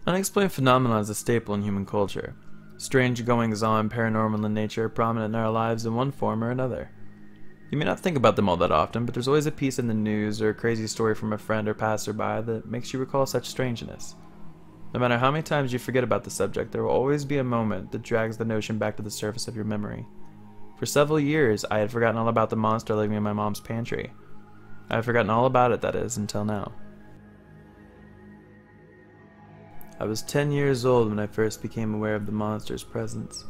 Unexplained phenomena is a staple in human culture. Strange goings-on, paranormal in nature, are prominent in our lives in one form or another. You may not think about them all that often, but there's always a piece in the news or a crazy story from a friend or passerby that makes you recall such strangeness. No matter how many times you forget about the subject, there will always be a moment that drags the notion back to the surface of your memory. For several years, I had forgotten all about the monster living in my mom's pantry. I had forgotten all about it, that is, until now. I was 10 years old when I first became aware of the monster's presence.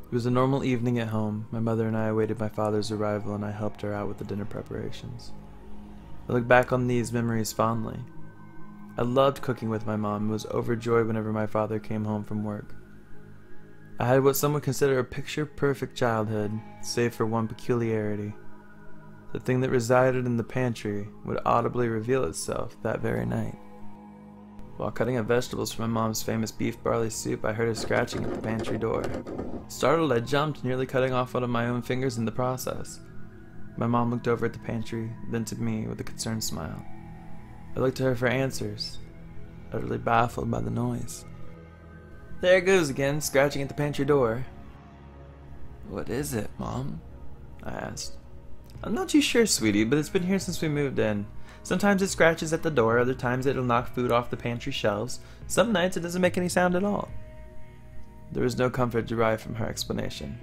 It was a normal evening at home. My mother and I awaited my father's arrival, and I helped her out with the dinner preparations. I look back on these memories fondly. I loved cooking with my mom and was overjoyed whenever my father came home from work. I had what some would consider a picture-perfect childhood, save for one peculiarity. The thing that resided in the pantry would audibly reveal itself that very night. While cutting up vegetables for my mom's famous beef barley soup, I heard a scratching at the pantry door. Startled, I jumped, nearly cutting off one of my own fingers in the process. My mom looked over at the pantry, then to me with a concerned smile. I looked to her for answers, utterly baffled by the noise. "There it goes again, scratching at the pantry door." "What is it, Mom?" I asked. "I'm not too sure, sweetie, but it's been here since we moved in. Sometimes it scratches at the door, other times it'll knock food off the pantry shelves. Some nights it doesn't make any sound at all." There was no comfort derived from her explanation.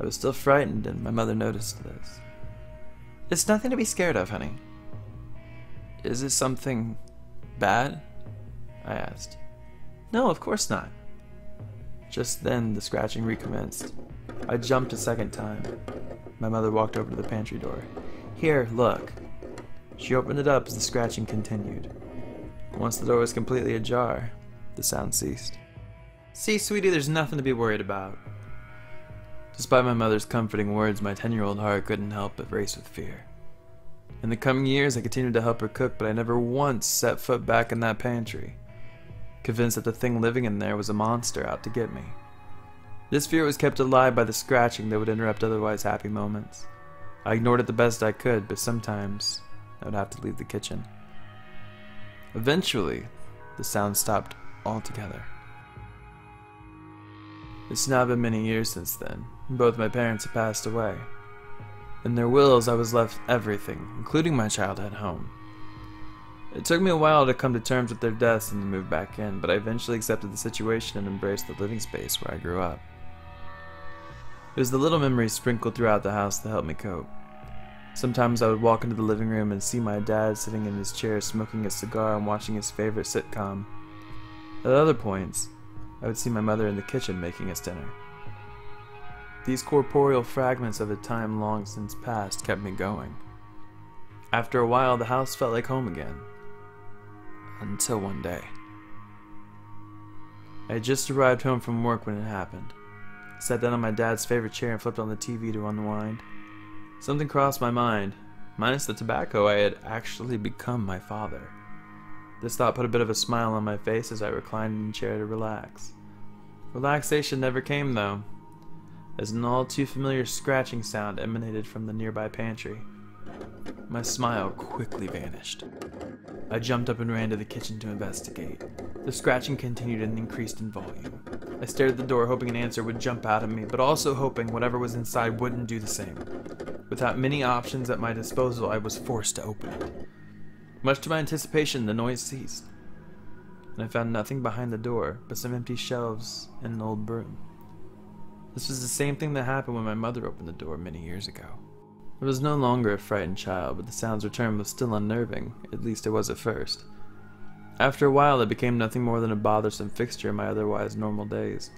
I was still frightened, and my mother noticed this. "It's nothing to be scared of, honey." "Is it something bad?" I asked. "No, of course not." Just then, the scratching recommenced. I jumped a second time. My mother walked over to the pantry door. "Here, look." She opened it up as the scratching continued. Once the door was completely ajar, the sound ceased. "See, sweetie, there's nothing to be worried about." Despite my mother's comforting words, my 10-year-old heart couldn't help but race with fear. In the coming years, I continued to help her cook, but I never once set foot back in that pantry, convinced that the thing living in there was a monster out to get me. This fear was kept alive by the scratching that would interrupt otherwise happy moments. I ignored it the best I could, but sometimes I would have to leave the kitchen. Eventually, the sound stopped altogether. It's now been many years since then, and both my parents have passed away. In their wills, I was left everything, including my childhood home. It took me a while to come to terms with their deaths and to move back in, but I eventually accepted the situation and embraced the living space where I grew up. It was the little memories sprinkled throughout the house that helped me cope. Sometimes I would walk into the living room and see my dad sitting in his chair smoking a cigar and watching his favorite sitcom. At other points, I would see my mother in the kitchen making us dinner. These corporeal fragments of a time long since past kept me going. After a while, the house felt like home again. Until one day. I had just arrived home from work when it happened. I sat down on my dad's favorite chair and flipped on the TV to unwind. Something crossed my mind. Minus the tobacco, I had actually become my father. This thought put a bit of a smile on my face as I reclined in the chair to relax. Relaxation never came, though, as an all too familiar scratching sound emanated from the nearby pantry. My smile quickly vanished. I jumped up and ran to the kitchen to investigate. The scratching continued and increased in volume. I stared at the door, hoping an answer would jump out at me, but also hoping whatever was inside wouldn't do the same. Without many options at my disposal, I was forced to open it. Much to my anticipation, the noise ceased, and I found nothing behind the door but some empty shelves and an old broom. This was the same thing that happened when my mother opened the door many years ago. I was no longer a frightened child, but the sound's return was still unnerving, at least it was at first. After a while, it became nothing more than a bothersome fixture in my otherwise normal days.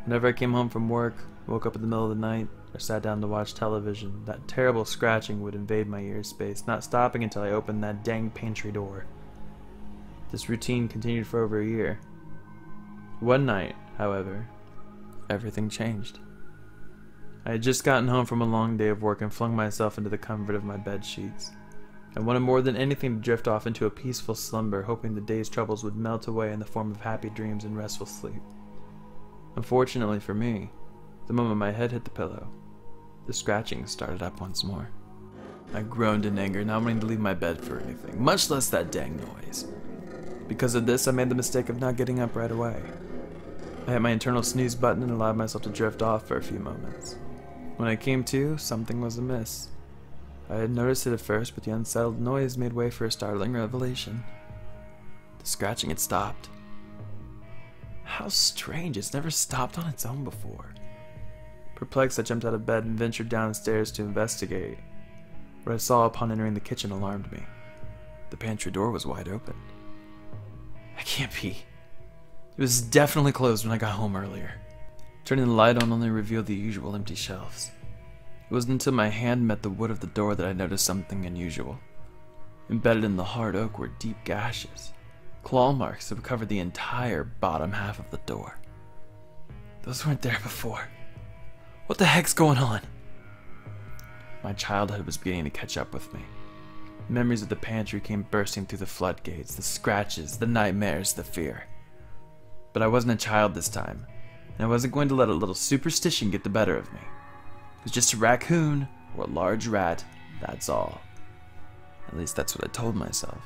Whenever I came home from work, woke up in the middle of the night, or sat down to watch television, that terrible scratching would invade my ear space, not stopping until I opened that dang pantry door. This routine continued for over a year. One night, however, everything changed. I had just gotten home from a long day of work and flung myself into the comfort of my bed sheets. I wanted more than anything to drift off into a peaceful slumber, hoping the day's troubles would melt away in the form of happy dreams and restful sleep. Unfortunately for me, the moment my head hit the pillow, the scratching started up once more. I groaned in anger, not wanting to leave my bed for anything, much less that dang noise. Because of this, I made the mistake of not getting up right away. I hit my internal snooze button and allowed myself to drift off for a few moments. When I came to, something was amiss. I had noticed it at first, but the unsettled noise made way for a startling revelation. The scratching had stopped. How strange, it's never stopped on its own before. Perplexed, I jumped out of bed and ventured downstairs to investigate. What I saw upon entering the kitchen alarmed me. The pantry door was wide open. That can't be. It was definitely closed when I got home earlier. Turning the light on only revealed the usual empty shelves. It wasn't until my hand met the wood of the door that I noticed something unusual. Embedded in the hard oak were deep gashes, claw marks that would cover the entire bottom half of the door. Those weren't there before. What the heck's going on? My childhood was beginning to catch up with me. Memories of the pantry came bursting through the floodgates, the scratches, the nightmares, the fear. But I wasn't a child this time, and I wasn't going to let a little superstition get the better of me. It was just a raccoon or a large rat, that's all. At least that's what I told myself.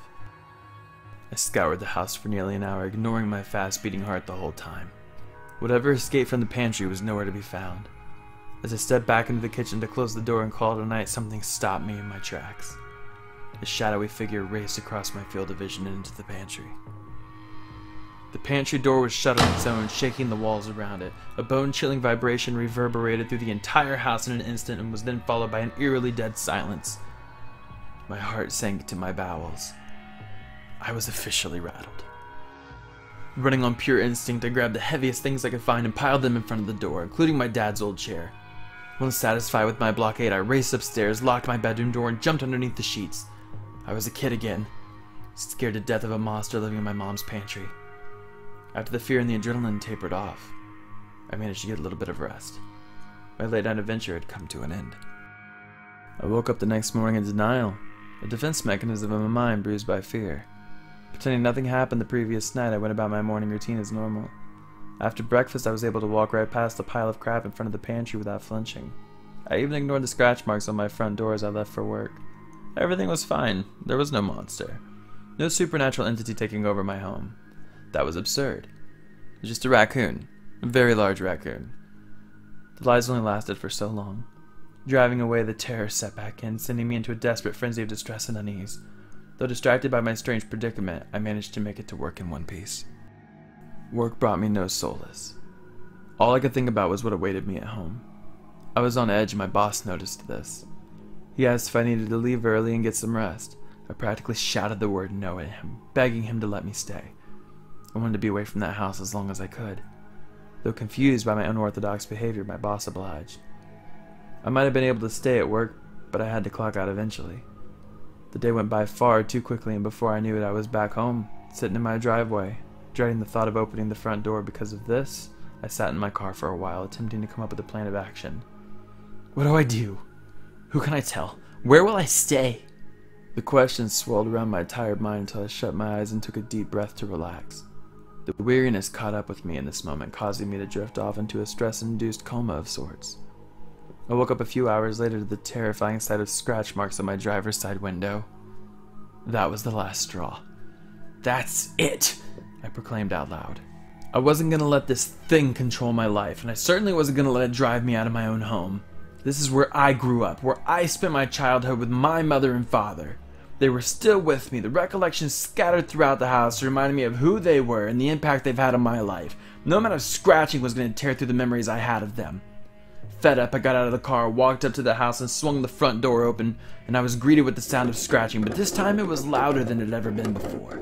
I scoured the house for nearly an hour, ignoring my fast-beating heart the whole time. Whatever escaped from the pantry was nowhere to be found. As I stepped back into the kitchen to close the door and call it a night, something stopped me in my tracks. A shadowy figure raced across my field of vision and into the pantry. The pantry door was shut on its own, shaking the walls around it. A bone-chilling vibration reverberated through the entire house in an instant and was then followed by an eerily dead silence. My heart sank to my bowels. I was officially rattled. Running on pure instinct, I grabbed the heaviest things I could find and piled them in front of the door, including my dad's old chair. Once satisfied with my blockade, I raced upstairs, locked my bedroom door, and jumped underneath the sheets. I was a kid again, scared to death of a monster living in my mom's pantry. After the fear and the adrenaline tapered off, I managed to get a little bit of rest. My late-night adventure had come to an end. I woke up the next morning in denial, a defense mechanism of my mind bruised by fear. Pretending nothing happened the previous night, I went about my morning routine as normal. After breakfast, I was able to walk right past the pile of crap in front of the pantry without flinching. I even ignored the scratch marks on my front door as I left for work. Everything was fine. There was no monster. No supernatural entity taking over my home. That was absurd. It was just a raccoon. A very large raccoon. The lies only lasted for so long. Driving away, the terror set back in, sending me into a desperate frenzy of distress and unease. Though distracted by my strange predicament, I managed to make it to work in one piece. Work brought me no solace. All I could think about was what awaited me at home. I was on edge and my boss noticed this. He asked if I needed to leave early and get some rest. I practically shouted the word no at him, begging him to let me stay. I wanted to be away from that house as long as I could. Though confused by my unorthodox behavior, my boss obliged. I might have been able to stay at work, but I had to clock out eventually. The day went by far too quickly, and before I knew it, I was back home, sitting in my driveway, dreading the thought of opening the front door. Because of this, I sat in my car for a while, attempting to come up with a plan of action. What do I do? Who can I tell? Where will I stay? The questions swirled around my tired mind until I shut my eyes and took a deep breath to relax. The weariness caught up with me in this moment, causing me to drift off into a stress-induced coma of sorts. I woke up a few hours later to the terrifying sight of scratch marks on my driver's side window. That was the last straw. That's it, I proclaimed out loud. I wasn't going to let this thing control my life, and I certainly wasn't going to let it drive me out of my own home. This is where I grew up, where I spent my childhood with my mother and father. They were still with me, the recollections scattered throughout the house reminded me of who they were and the impact they've had on my life. No amount of scratching was going to tear through the memories I had of them. Fed up, I got out of the car, walked up to the house, and swung the front door open, and I was greeted with the sound of scratching, but this time it was louder than it had ever been before.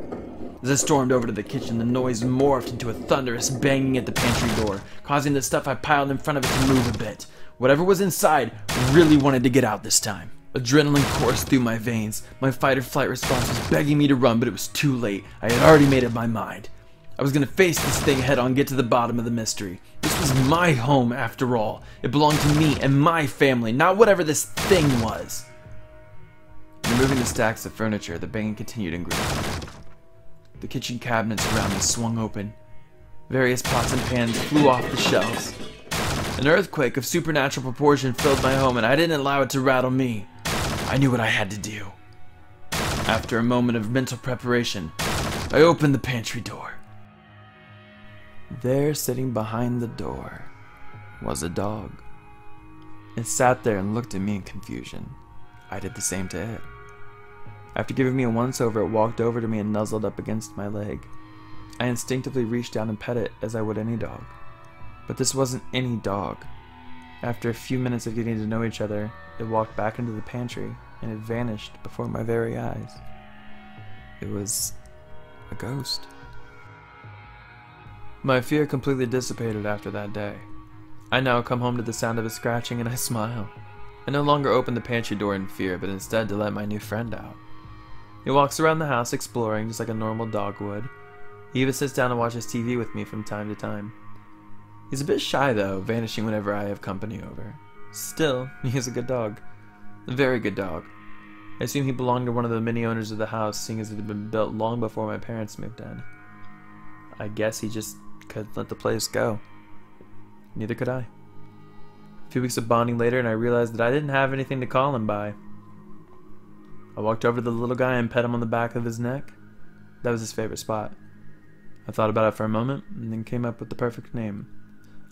As I stormed over to the kitchen, the noise morphed into a thunderous banging at the pantry door, causing the stuff I piled in front of it to move a bit. Whatever was inside really wanted to get out this time. Adrenaline coursed through my veins. My fight-or-flight response was begging me to run, but it was too late. I had already made up my mind. I was going to face this thing head on and get to the bottom of the mystery. This was my home, after all. It belonged to me and my family, not whatever this thing was. Removing the stacks of furniture, the banging continued and grew. The kitchen cabinets around me swung open. Various pots and pans flew off the shelves. An earthquake of supernatural proportion filled my home, and I didn't allow it to rattle me. I knew what I had to do. After a moment of mental preparation, I opened the pantry door. There, sitting behind the door, was a dog. It sat there and looked at me in confusion. I did the same to it. After giving me a once-over, it walked over to me and nuzzled up against my leg. I instinctively reached down and pet it as I would any dog. But this wasn't any dog. After a few minutes of getting to know each other, it walked back into the pantry and it vanished before my very eyes. It was a ghost. My fear completely dissipated after that day. I now come home to the sound of it scratching and I smile. I no longer open the pantry door in fear, but instead to let my new friend out. He walks around the house exploring just like a normal dog would. He even sits down and watches TV with me from time to time. He's a bit shy though, vanishing whenever I have company over. Still, he is a good dog. A very good dog. I assume he belonged to one of the many owners of the house, seeing as it had been built long before my parents moved in. I guess he just couldn't let the place go. Neither could I. A few weeks of bonding later and I realized that I didn't have anything to call him by. I walked over to the little guy and pet him on the back of his neck. That was his favorite spot. I thought about it for a moment and then came up with the perfect name.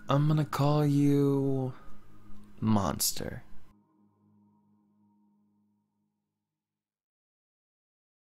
I'm gonna call you Monster.